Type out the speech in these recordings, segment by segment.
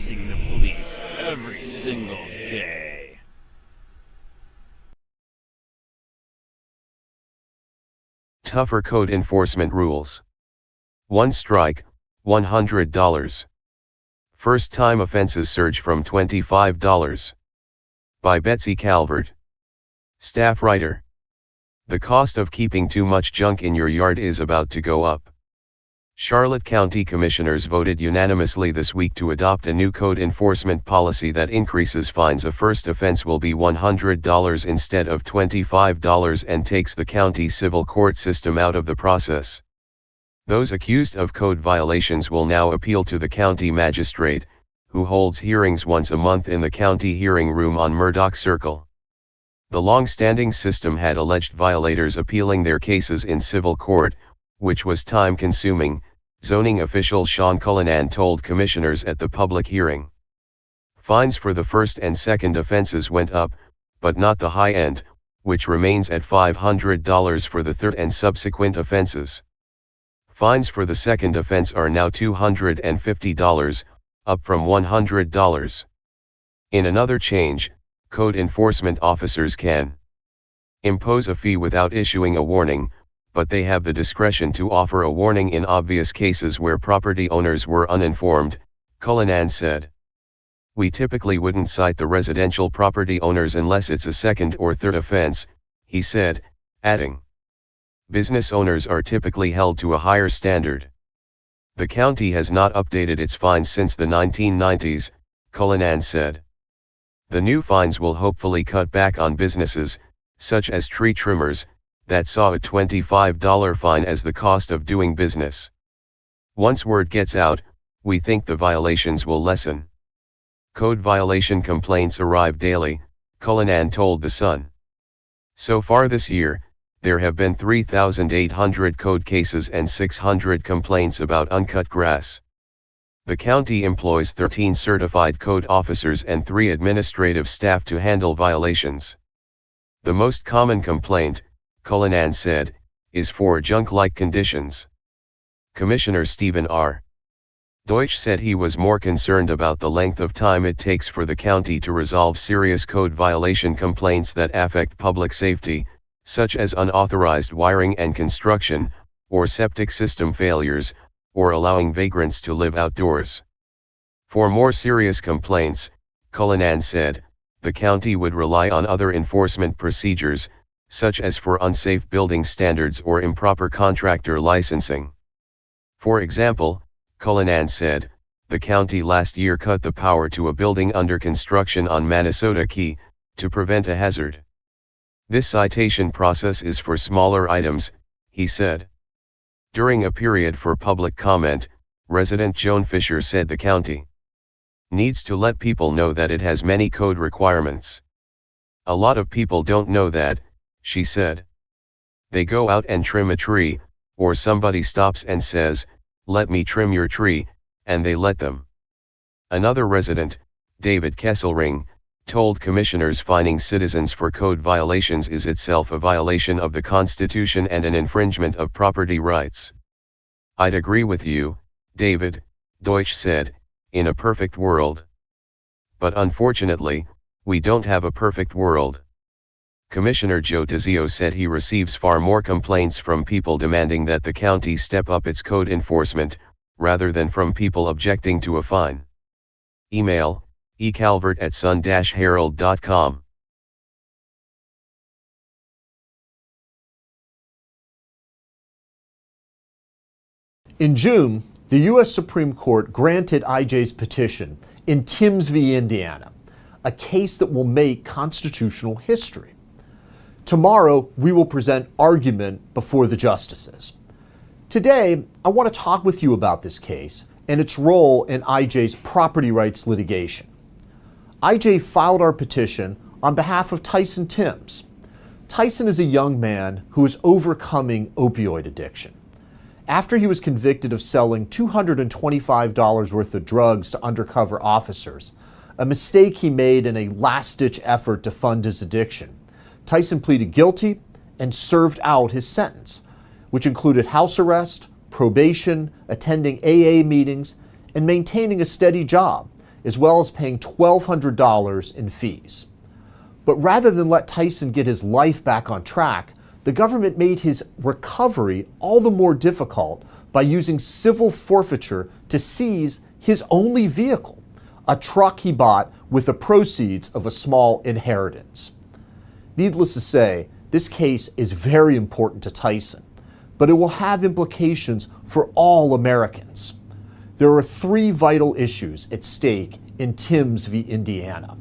facing the police every single day. Tougher code enforcement rules. One strike, $100. First-time offenses surge from $25. By Betsy Calvert. Staff writer. The cost of keeping too much junk in your yard is about to go up. Charlotte County Commissioners voted unanimously this week to adopt a new code enforcement policy that increases fines. A first offense will be $100 instead of $25 and takes the county civil court system out of the process. Those accused of code violations will now appeal to the county magistrate, who holds hearings once a month in the county hearing room on Murdoch Circle. The long-standing system had alleged violators appealing their cases in civil court, which was time-consuming, zoning official Sean Cullinan told commissioners at the public hearing. Fines for the first and second offenses went up, but not the high end, which remains at $500 for the third and subsequent offenses. Fines for the second offense are now $250, up from $100. In another change, code enforcement officers can impose a fee without issuing a warning, but they have the discretion to offer a warning in obvious cases where property owners were uninformed, Cullinan said. We typically wouldn't cite the residential property owners unless it's a second or third offense, he said, adding. Business owners are typically held to a higher standard. The county has not updated its fines since the 1990s, Cullinan said. The new fines will hopefully cut back on businesses, such as tree trimmers, that saw a $25 fine as the cost of doing business. Once word gets out, we think the violations will lessen. Code violation complaints arrive daily, Cullinan told The Sun. So far this year, there have been 3,800 code cases and 600 complaints about uncut grass. The county employs 13 certified code officers and 3 administrative staff to handle violations. The most common complaint, Cullinan said, is for junk-like conditions. Commissioner Stephen R. Deutsch said he was more concerned about the length of time it takes for the county to resolve serious code violation complaints that affect public safety, such as unauthorized wiring and construction, or septic system failures, or allowing vagrants to live outdoors. For more serious complaints, Cullinan said, the county would rely on other enforcement procedures, such as for unsafe building standards or improper contractor licensing. For example, Cullinan said, the county last year cut the power to a building under construction on Minnesota Key, to prevent a hazard. This citation process is for smaller items, he said. During a period for public comment, resident Joan Fisher said the county needs to let people know that it has many code requirements. A lot of people don't know that, she said. They go out and trim a tree, or somebody stops and says, let me trim your tree, and they let them. Another resident, David Kesselring, told commissioners fining citizens for code violations is itself a violation of the Constitution and an infringement of property rights. I'd agree with you, David, Deutsch said, in a perfect world. But unfortunately, we don't have a perfect world. Commissioner Joe Tizio said he receives far more complaints from people demanding that the county step up its code enforcement, rather than from people objecting to a fine. Email, ecalvert@sun-herald.com. In June, the U.S. Supreme Court granted IJ's petition in Timms v. Indiana, a case that will make constitutional history. Tomorrow, we will present argument before the justices. Today, I want to talk with you about this case and its role in IJ's property rights litigation. IJ filed our petition on behalf of Tyson Timms. Tyson is a young man who is overcoming opioid addiction. After he was convicted of selling $225 worth of drugs to undercover officers, a mistake he made in a last-ditch effort to fund his addiction, Tyson pleaded guilty and served out his sentence, which included house arrest, probation, attending AA meetings, and maintaining a steady job, as well as paying $1,200 in fees. But rather than let Tyson get his life back on track, the government made his recovery all the more difficult by using civil forfeiture to seize his only vehicle, a truck he bought with the proceeds of a small inheritance. Needless to say, this case is very important to Tyson, but it will have implications for all Americans. There are three vital issues at stake in Timms v. Indiana.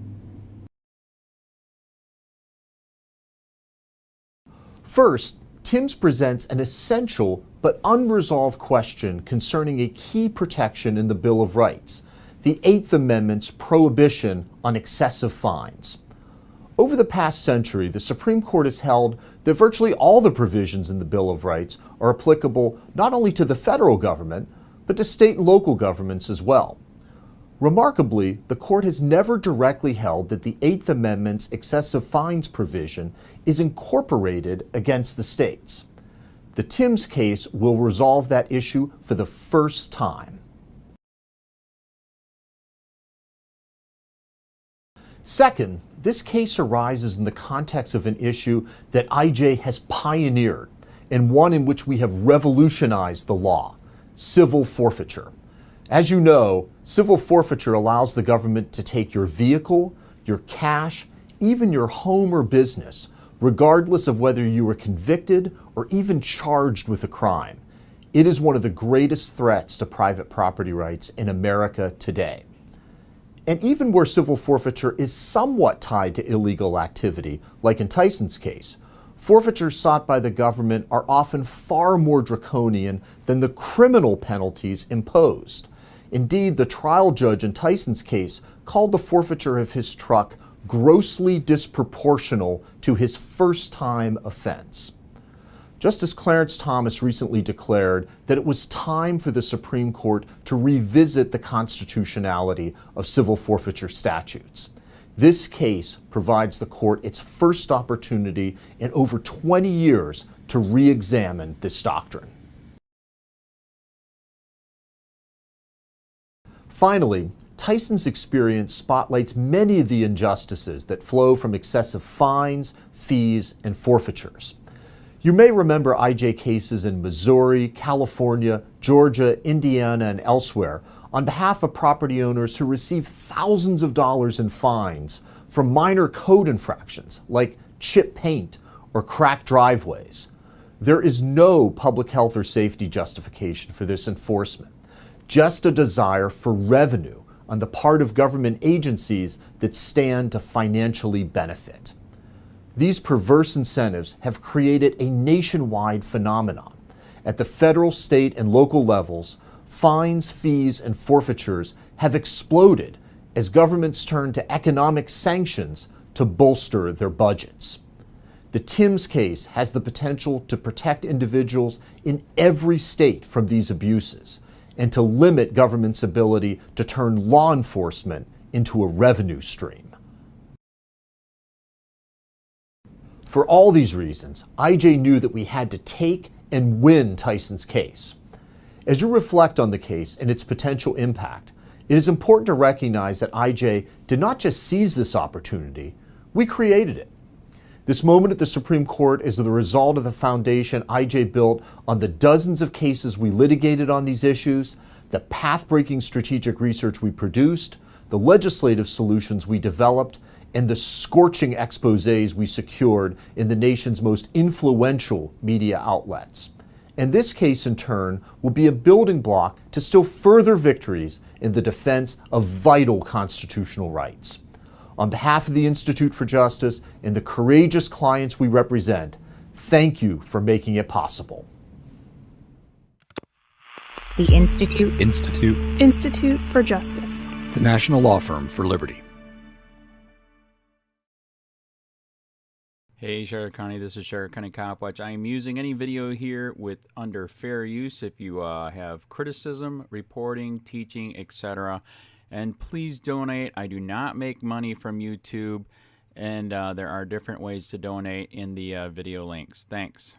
First, Timms presents an essential but unresolved question concerning a key protection in the Bill of Rights, the Eighth Amendment's prohibition on excessive fines. Over the past century, the Supreme Court has held that virtually all the provisions in the Bill of Rights are applicable not only to the federal government, but to state and local governments as well. Remarkably, the court has never directly held that the Eighth Amendment's excessive fines provision is incorporated against the states. The Timms case will resolve that issue for the first time. Second, this case arises in the context of an issue that IJ has pioneered and one in which we have revolutionized the law: civil forfeiture. As you know, civil forfeiture allows the government to take your vehicle, your cash, even your home or business, regardless of whether you were convicted or even charged with a crime. It is one of the greatest threats to private property rights in America today. And even where civil forfeiture is somewhat tied to illegal activity, like in Tyson's case, forfeitures sought by the government are often far more draconian than the criminal penalties imposed. Indeed, the trial judge in Tyson's case called the forfeiture of his truck grossly disproportional to his first-time offense. Justice Clarence Thomas recently declared that it was time for the Supreme Court to revisit the constitutionality of civil forfeiture statutes. This case provides the court its first opportunity in over 20 years to re-examine this doctrine. Finally, Tyson's experience spotlights many of the injustices that flow from excessive fines, fees, and forfeitures. You may remember IJ cases in Missouri, California, Georgia, Indiana, and elsewhere on behalf of property owners who receive thousands of dollars in fines from minor code infractions like chip paint or cracked driveways. There is no public health or safety justification for this enforcement, just a desire for revenue on the part of government agencies that stand to financially benefit. These perverse incentives have created a nationwide phenomenon. At the federal, state, and local levels, fines, fees, and forfeitures have exploded as governments turn to economic sanctions to bolster their budgets. The Timms case has the potential to protect individuals in every state from these abuses and to limit government's ability to turn law enforcement into a revenue stream. For all these reasons, IJ knew that we had to take and win Tyson's case. As you reflect on the case and its potential impact, it is important to recognize that IJ did not just seize this opportunity, we created it. This moment at the Supreme Court is the result of the foundation IJ built on the dozens of cases we litigated on these issues, the path-breaking strategic research we produced, the legislative solutions we developed, and the scorching exposés we secured in the nation's most influential media outlets. And this case, in turn, will be a building block to still further victories in the defense of vital constitutional rights. On behalf of the Institute for Justice and the courageous clients we represent, thank you for making it possible. The Institute for Justice. The National Law Firm for Liberty. Hey Charlotte County, this is Charlotte County Cop Watch. I am using any video here with under fair use if you have criticism, reporting, teaching, etc. And please donate. I do not make money from YouTube, and there are different ways to donate in the video links. Thanks.